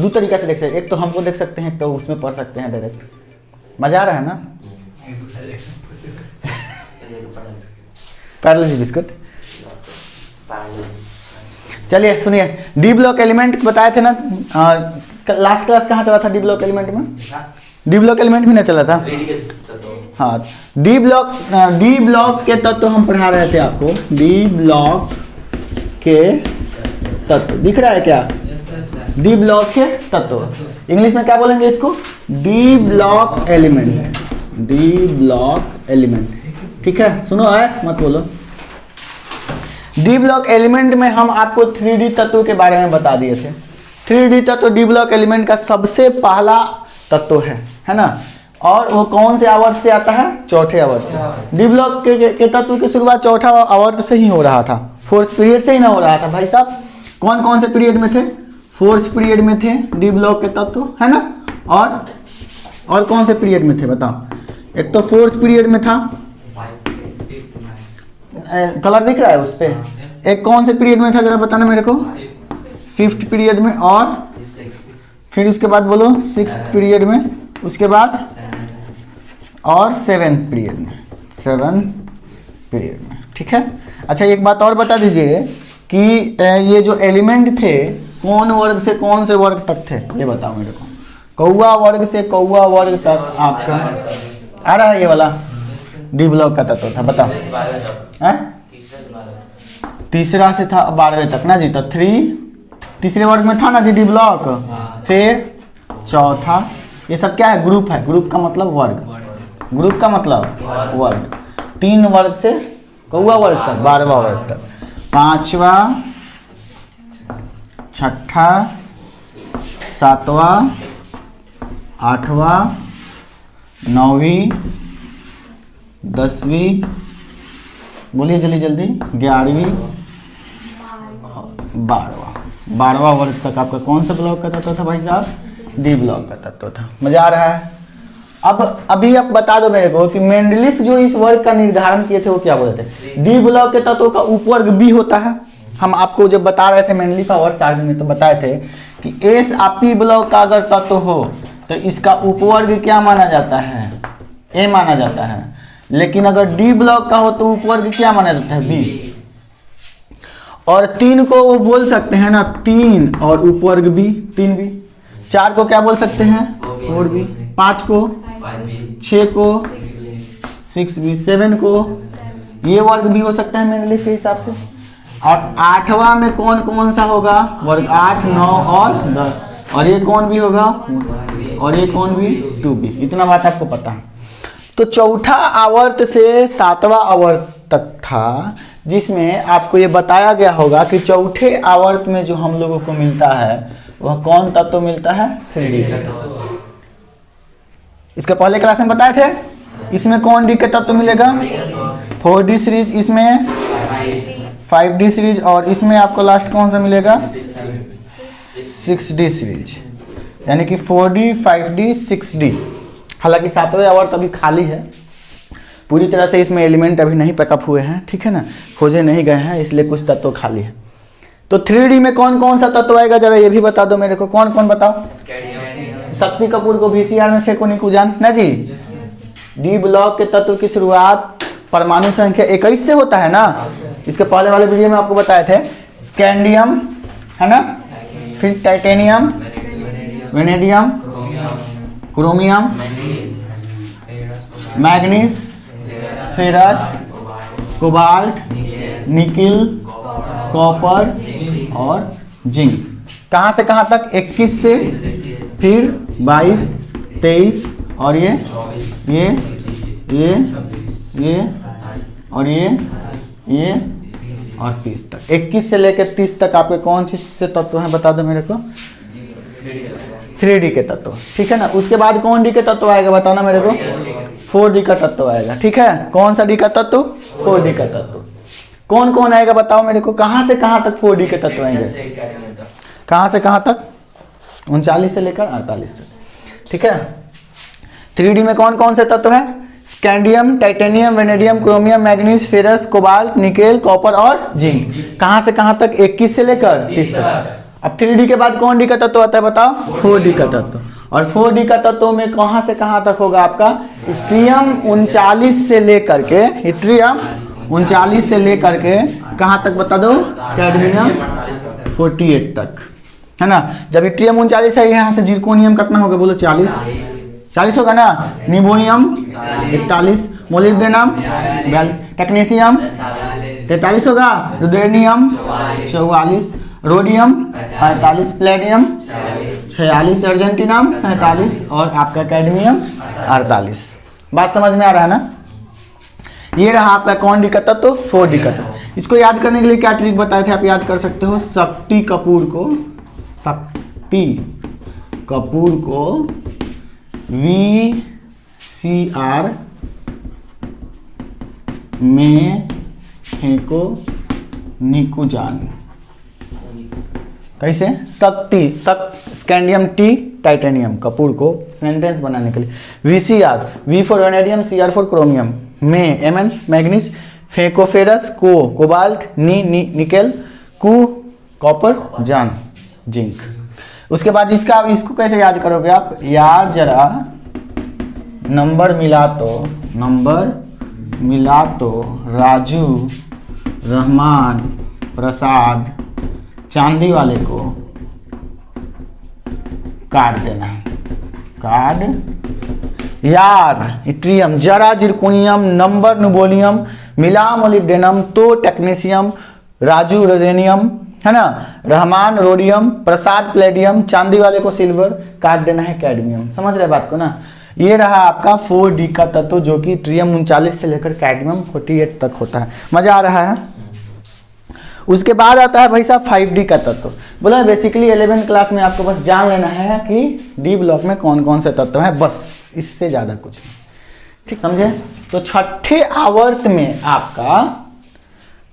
दो तरीका से देख सकते हैं, एक तो हमको देख सकते हैं, एक तो उसमें पढ़ सकते हैं डायरेक्ट। मजा आ रहा है ना? Parallel biscuit. चलिए सुनिए, डी ब्लॉक एलिमेंट बताए थे ना, लास्ट क्लास कहाँ चला था डी ब्लॉक एलिमेंट में? डी ब्लॉक एलिमेंट भी नहीं चला था। हाँ, डी ब्लॉक के तत्व हम पढ़ा रहे थे आपको। डी ब्लॉक के तत्व दिख रहा है क्या? डी ब्लॉक के तत्व इंग्लिश में क्या बोलेंगे इसको? D block element. D block element, ठीक है? सुनो है, मत बोलो। डी ब्लॉक एलिमेंट में हम आपको 3D तत्व के बारे में बता दिए थे। 3D तत्व डी ब्लॉक एलिमेंट का सबसे पहला तत्व है ना? और वो कौन से आवर्त से आता है? चौथे आवर्त से। डी ब्लॉक के तत्व की शुरुआत चौथा आवर्त से ही हो रहा था, फोर्थ पीरियड से ही ना हो रहा था भाई साहब। कौन कौन से पीरियड में थे? फोर्थ पीरियड में थे डी ब्लॉक के तत्व, है ना? और कौन से पीरियड में थे बताओ? एक तो फोर्थ पीरियड में था, कलर दिख रहा है उस पे। एक कौन से पीरियड में था जरा बताना मेरे को? फिफ्थ पीरियड में, और फिर उसके बाद बोलो सिक्स्थ पीरियड में, उसके बाद और सेवेंथ पीरियड में, ठीक है? अच्छा एक बात और बता दीजिए कि ये जो एलिमेंट थे कौन वर्ग से कौन से वर्ग तक थे, ये बताओ मेरे को। कौआ वर्ग से कौआ वर्ग तक आपका आ रहा है ये वाला डी ब्लॉक का तत्व था, बताओ। तीसरा से था 12वें तक ना जी, तो 3 तीसरे वर्ग में था ना जी डी ब्लॉक। फिर चौथा, ये सब क्या है? ग्रुप है। ग्रुप का मतलब वर्ग, ग्रुप का मतलब वर्ग। 3 वर्ग से कौआ वर्ग तक, 12वां वर्ग तक। 5वां, 6ठा, 7वां, 8वां, 9वीं, 10वीं, बोलिए जल्दी जल्दी, 11वीं, 12वां वर्ग तक आपका कौन सा ब्लॉक का तत्व था भाई साहब? डी ब्लॉक का तत्व था। मजा आ रहा है? अब अभी आप बता दो मेरे को कि मेंडलीफ जो इस वर्ग का निर्धारण किए थे वो क्या बोले थे? डी ब्लॉक के तत्व का उपवर्ग बी होता है। हम आपको जब बता रहे थे मेंडलीफ का वर्ग सारणी में, तो बताए थे कि एस आ पी ब्लॉक का अगर तत्व हो तो इसका उपवर्ग क्या माना जाता है? ए माना जाता है। लेकिन अगर डी ब्लॉक का हो तो उपवर्ग क्या माना जाता है? बी। और 3 को वो बोल सकते हैं ना 3 और उपवर्ग बी 3b। 4 को क्या बोल सकते हैं? 4b। 5 को, 6 को 6b, 7 को ये वर्ग भी हो सकता है मेंडलीफ के हिसाब से। और 8वां में कौन कौन सा होगा? वर्ग 8, 9 और 10। और ये कौन भी होगा? और ये कौन भी? 2b। इतना बात आपको पता है। तो चौथा आवर्त से 7वां आवर्त तक था, जिसमें आपको ये बताया गया होगा कि चौथे आवर्त में जो हम लोगों को मिलता है वह कौन तत्व मिलता है? 3D का तत्व। इसके पहले क्लास में बताए थे। इसमें कौन डी के तत्व मिलेगा? 4D सीरीज, इसमें 5D सीरीज, और इसमें आपको लास्ट कौन सा मिलेगा? 6D series. यानी कि 4D, 5D, 6D। हालांकि 7वें आवर्त अभी खाली है, पूरी तरह से इसमें एलिमेंट अभी नहीं पैकअप हुए हैं, ठीक है ना? खोजे नहीं गए हैं, इसलिए कुछ तत्व खाली है। तो 3D में कौन कौन सा तत्व आएगा जरा ये भी बता दो मेरे को। कौन कौन बताओ? शक्ति कपूर को VCR में फेंको निकुजान ना जी। डी ब्लॉक के तत्व की शुरुआत परमाणु संख्या 21 से होता है ना। इसके पहले वाले वीडियो में आपको बताए थे। स्कैंडियम है ना, फिर titanium, vanadium, chromium, manganese, ferrous, cobalt, nickel, copper और जिंक। कहाँ से कहाँ तक? 21 से, फिर 22, 23 और ये और ये और 30 तक। 21 से लेकर 30 तक आपके कौन से तत्व हैं बता दो मेरे को? 3D के तत्व, ठीक है ना। उसके बाद कौन डी के तत्व आएगा बताना मेरे को? 4D का तत्व आएगा, ठीक है। कौन सा डी का तत्व? 4D का तत्व। कौन कौन आएगा बताओ मेरे को? कहाँ से कहाँ तक 4D के तत्व आएंगे? कहाँ से कहाँ तक? 39 से लेकर 48 तक, ठीक है। 3D में कौन कौन से तत्व है? Scandium, titanium, vanadium, chromium, manganese, ferrous, cobalt, nickel, copper और जिंक। कहाँ से कहाँ तक? 21 से लेकर 30 तक। अब 3D के बाद कौन डी का तत्व आता है बताओ? 4D का तत्व। और 4D का तत्व में कहां से कहां तक होगा आपका? इट्रियम 39 से लेकर के, इट्रियम 39 से लेकर के कहां तक बता दो? कैडमियम 48 तक, है ना। जब इट्रियम 39 है, यहाँ से जिरकोनियम कितना होगा बोलो? 40 होगा ना। निबोनियम 41, मोलिब्डेनम 42, टेक्नीशियम 43 होगा, रुदेनियम 44, रोडियम 45, प्लेडियम 46, अर्जेंटिनम 47 और आपका कैडमियम 48। बात समझ में आ रहा है ना? ये रहा आपका कौन डी का तत्व? 4D का तत्व। इसको याद करने के लिए क्या ट्रिक बताए थे आप याद कर सकते हो? शक्ति कपूर को VCR में फेंको निकुजान। कैसे? स्कैंडियम टी टाइटेनियम कपूर को सेंटेंस बनाने के लिए VCR, V for vanadium, CR for chromium, में Mn मैग्नीज, फेंको फेरस, कोबाल्ट, निकेल, कॉपर, जान, जिंक। उसके बाद इसको कैसे याद करोगे आप? यार जरा नंबर मिला तो राजू, रहमान, प्रसाद, चांदी वाले को काट देना। यार इट्रियम, जरा जिरकोनियम, नंबर नुबोलियम, मिला मोलिब्डेनम, तो टेक्नीशियम, राजू रेनियम, है ना, रहमान रोडियम, प्रसाद प्लेडियम, चांदी वाले को सिल्वर, काट देना है कैडमियम। समझ रहे बात को ना? ये रहा आपका 4D का तत्व जो कि ट्रियम 39 से लेकर कैडमियम 48 तक होता है। मजा आ रहा है? उसके बाद आता है भाई साहब 5D का तत्व। बोला बेसिकली 11th क्लास में आपको बस जान लेना है कि डी ब्लॉक में कौन कौन से तत्व हैं, बस इससे ज्यादा कुछ नहीं। ठीक समझे? तो छठे आवर्त में आपका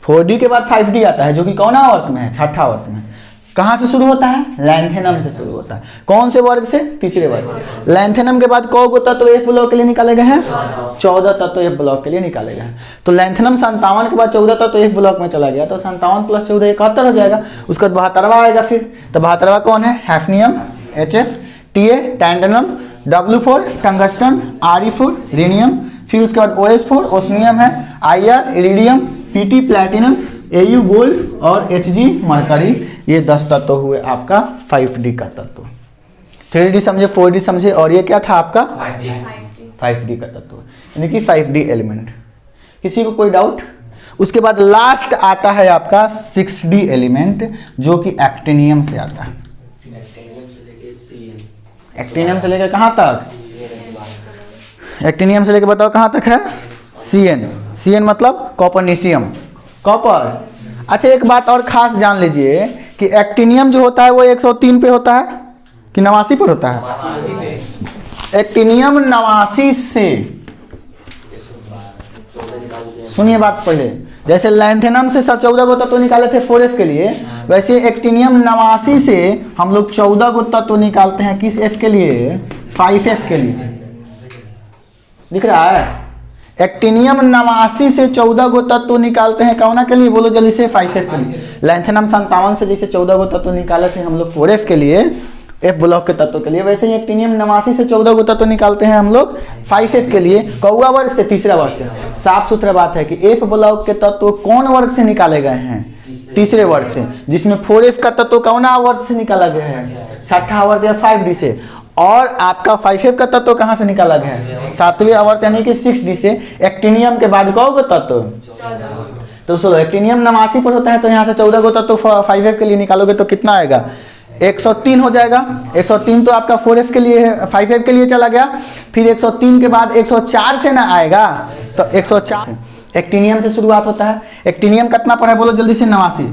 4D के बाद 5D आता है जो कि कौन आवर्त में है? छठा आवर्त में। कहां से शुरू होता है? लैंथेनम से शुरू होता है। कौन से वर्ग से? तीसरे वर्ग से। लैंथेनम के बाद कौन तत्व एफ ब्लॉक के लिए निकाले गए हैं? 14 तत्व एफ ब्लॉक के लिए निकाले गए हैं। तो लैंथेनम 57 के बाद 14 तत्व एफ ब्लॉक में चला गया, तो 57 + 14 71 हो जाएगा। उसके बाद 72वां आएगा फिर, तो 72वां कौन है? Hafnium, HF, TA टैंडेनम, W4 tungsten, RE4 rhenium, फिर उसके बाद OH4 ओस्मियम है, IR iridium, PT platinum, AU gold और HG मरकरी। ये 10 तत्व हुए आपका 5D का तत्व। 3D समझे, 4D समझे, और ये क्या था आपका? 5D का तत्व, यानी कि 5D एलिमेंट। किसी को कोई डाउट? उसके बाद लास्ट आता है आपका 6D एलिमेंट जो कि एक्टिनियम से आता है। एक्टिनियम से लेकर कहां तक? एक्टिनियम से लेकर बताओ कहां तक है? CN मतलब कॉपरनीशियम, कॉपर। अच्छा एक बात और खास जान लीजिए कि एक्टिनियम जो होता है वो 103 पे होता है कि 89 पर होता है? एक्टिनियम 89 से, सुनिए बात पहले, जैसे लैंथेनम से 14 गो तत्व निकाले थे 4F के लिए, वैसे एक्टिनियम 89 से हम लोग 14 गो तत्व निकालते हैं। किस F के लिए? 5F के लिए। दिख रहा है? एक्टिनियम 89 से 14 गो तत्व निकालते हैं कौना के लिए? बोलो जल्दी से। 5F के लिए। लैंथेनम 57 से जैसे 14 गो तत्व निकाले थे हम लोग 4F के लिए, F ब्लॉक के तत्व के लिए, वैसे ही एक्टिनियम 89 से 14 गो तत्व निकालते हैं हम लोग 5F के लिए। कौआ वर्ग से, तीसरा वर्ग से। साफ सुथरा बात है कि F ब्लॉक के तत्व कौन वर्ग से निकाले गए हैं? तीसरे वर्ग से। जिसमें 4F का तत्व कौना वर्ग से निकाला गया है? छठा आवर्त या 5D से। और आपका 5F का तत्व कहां से निकाला गया है? 7वें आवर्त यानी कि 6D से। एक्टिनियम के बाद कौ गो तत्व? 14। तो सुनो, एक्टिनियम 89 पर होता है, तो यहाँ से 14 गो तत्व 5F के लिए निकालोगे तो कितना आएगा? 103 हो जाएगा। 103 तो आपका 4F के लिए, 5F के लिए चला गया। फिर 103 के बाद 104 से ना आएगा, तो 104 एक्टिनियम से शुरुआत होता है। एक्टिनियम कितना पर है बोलो जल्दी से? 89।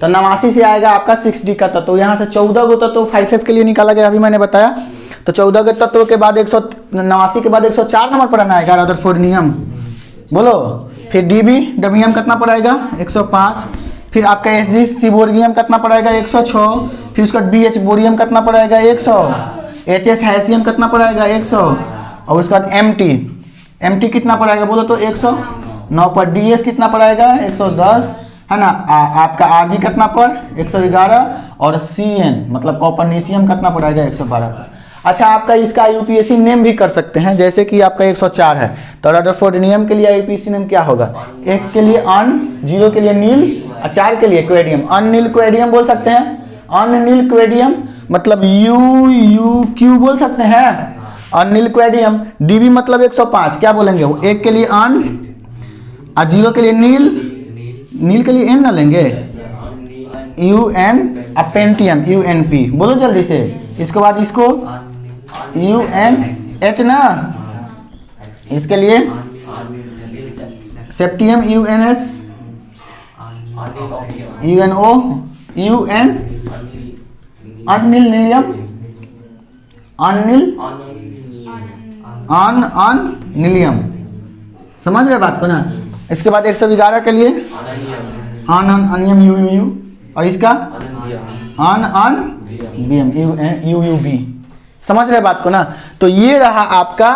तो 89 से आएगा आपका 6D का तत्व। यहाँ से 14 गो तत्व 5F के लिए निकाला गया, अभी मैंने बताया। तो 14 गो तत्व के बाद 189 के बाद 104 नंबर पर आना आएगा रदरफोर्डियम, बोलो। फिर डबियम कितना पड़ेगा? 105। फिर आपका SG सिबोर्गियम कितना पड़ेगा? 106। फिर उसका BH बोरियम कितना पड़ेगा? 100। HS हैसियम कितना पड़ेगा? 100। और उसके बाद MT कितना पड़ेगा बोलो तो? 109 पर। DS कितना पड़ेगा? 110। है ना। आपका Rg कितना पर 111 और Cn मतलब कॉपर्निशियम कितना पड़ेगा 112 पर। अच्छा आपका इसका यूपीएससी नेम भी कर सकते हैं, जैसे कि आपका 104 है तो रदरफोर्ड के लिए यूपीएससी नेम क्या होगा, 1 के लिए अन, 0 के लिए नील और 4 के लिए क्वेडियम, अननील क्वेडियम बोल सकते हैं, अननील क्वेडियम मतलब क्यू बोल सकते हैं, अननील क्वेडियम। डीबी मतलब 105 क्या बोलेंगे, 1 के लिए अन और 0 के लिए नील, नील के लिए एन ना लेंगे, UN अपेंटियम UNP, बोलो जल्दी से। इसके बाद इसको UNH ना, इसके लिए सेप्टियम UNS, UNO, UN Anil नीलियम, Anil नीलियम, समझ रहे बात को ना। इसके बाद 111 के लिए अनियम UUU और इसका BM UUB, समझ रहे बात को ना। तो ये रहा आपका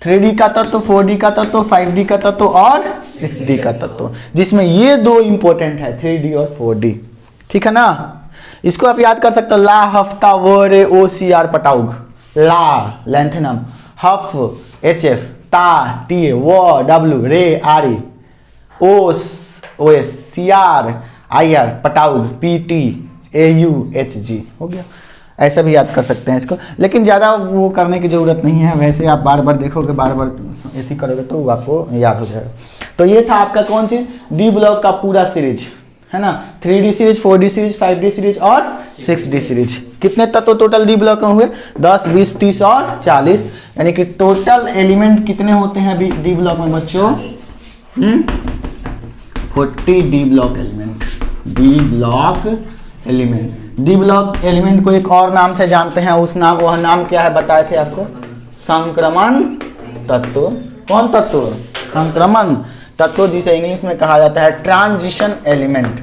3D का तत्व, 4D का तत्व, 5D का तत्व और 6D का तत्व, जिसमें ये दो इंपॉर्टेंट है 3D और 4D, ठीक है ना। इसको आप याद कर सकते हो, ला हफ्ता वरे OCR पटाउग, ला लेंथेनम, हफ HF, ता TA, व W रे RE, OS CR IR पटाउग PT AU HG, हो गया। ऐसा भी याद कर सकते हैं इसको, लेकिन ज़्यादा वो करने की ज़रूरत नहीं है, वैसे आप बार बार देखोगे, बार बार ऐसी करोगे तो आपको याद हो जाएगा। तो ये था आपका कौन चीज़, डी ब्लॉक का पूरा सीरीज, है ना। 3D series, 4D series, 5D series और 6D सीरीज। कितने तत्व टोटल डी ब्लॉक में हुए, 10, 20, 30 और 40, यानी कि टोटल एलिमेंट कितने होते हैं डी ब्लॉक में बच्चों, 40 D block element. D block element को एक और नाम से जानते हैं, वह नाम क्या है बताए थे आपको, संक्रमण तत्व। कौन तत्व, संक्रमण तत्व, जिसे इंग्लिश में कहा जाता है ट्रांजिशन एलिमेंट,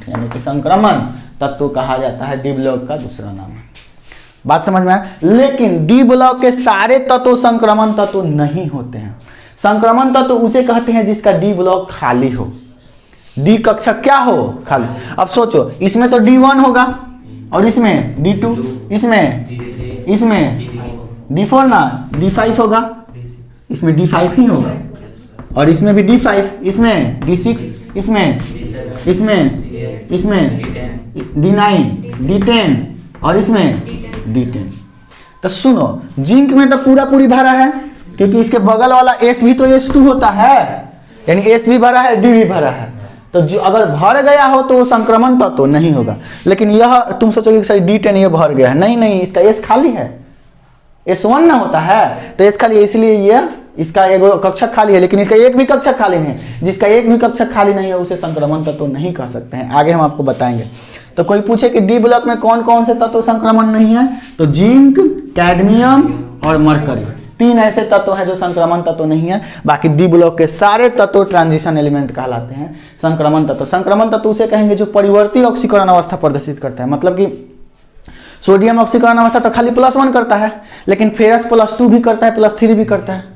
यानी कि संक्रमण तत्व कहा जाता है, डी ब्लॉक का दूसरा नाम है। बात समझ में आया। लेकिन डी ब्लॉक के सारे तत्व संक्रमण तत्व नहीं होते हैं। संक्रमण तत्व उसे कहते हैं जिसका डी ब्लॉक खाली हो, डी कक्षक क्या हो, खाली। अब सोचो, इसमें तो D1 होगा और इसमें D2, इसमें D4 ना, D5 होगा, इसमें D5 ही होगा और इसमें भी D5, इसमें D6, इसमें D9, D10 और इसमें D10। तो सुनो, जिंक में तो पूरी भरा है, क्योंकि इसके बगल वाला S भी तो S2 होता है, यानी S भी भरा है, D भी भरा है। तो जो अगर भर गया हो तो वो संक्रमण तत्व तो नहीं होगा। लेकिन यह तुम सोचोगे कि D10 ये भर गया है, नहीं, इसका S खाली है, S1 ना होता है, तो S खाली है, इसलिए ये इसका एक कक्षक खाली है, लेकिन इसका एक भी कक्षक खाली नहीं है। जिसका एक भी कक्षक खाली नहीं है उसे संक्रमण तत्व तो नहीं कह सकते हैं, आगे हम आपको बताएंगे। तो कोई पूछे कि डी ब्लॉक में कौन कौन से तत्व संक्रमण नहीं है, तो जिंक, कैडमियम और मरकरी, 3 ऐसे तत्व हैं जो संक्रमण तत्व नहीं है। बाकी डी ब्लॉक के सारे तत्व ट्रांजिशन एलिमेंट कहलाते हैं, संक्रमण तत्व। संक्रमण तत्व उसे कहेंगे जो परिवर्ती ऑक्सीकरण अवस्था प्रदर्शित करता है। मतलब कि सोडियम ऑक्सीकरण अवस्था तो खाली +1 करता है, लेकिन फेरस +2 भी करता है, +3 भी करता है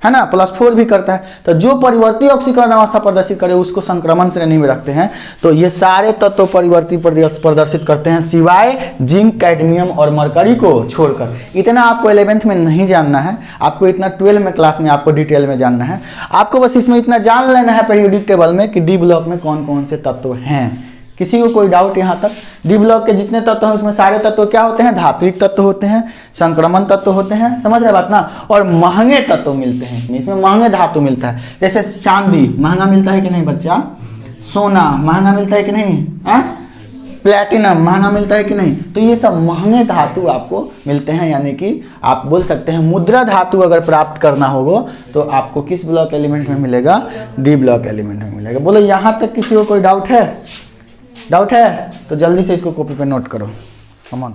ना, +4 भी करता है। तो जो परिवर्ती ऑक्सीकरण अवस्था प्रदर्शित करे उसको संक्रमण श्रेणी में रखते हैं। तो ये सारे तत्व परिवर्ती प्रदर्शित करते हैं, सिवाय जिंक, कैडमियम और मरकरी को छोड़कर। इतना आपको 11th में नहीं जानना है, आपको इतना 12 में क्लास में आपको डिटेल में जानना है। आपको बस इसमें इतना जान लेना है पीरियोडिक टेबल में कि डी ब्लॉक में कौन कौन से तत्व हैं। किसी को कोई डाउट यहाँ तक? डी ब्लॉक के जितने तत्व हैं उसमें सारे तत्व क्या होते हैं, धात्विक तत्व होते हैं, संक्रमण तत्व होते हैं, समझ रहे बात ना। और महंगे तत्व मिलते हैं इसमें महंगे धातु मिलता है। जैसे चांदी महंगा मिलता है कि नहीं बच्चा, सोना महंगा मिलता है कि नहीं, प्लेटिनम महंगा मिलता है कि नहीं। तो ये सब महंगे धातु आपको मिलते हैं, यानी कि आप बोल सकते हैं मुद्रा धातु अगर प्राप्त करना होगा तो आपको किस ब्लॉक एलिमेंट में मिलेगा, डी ब्लॉक एलिमेंट में मिलेगा। बोलो यहाँ तक किसी को कोई डाउट है? तो जल्दी से इसको कॉपी पे नोट करो, कम ऑन।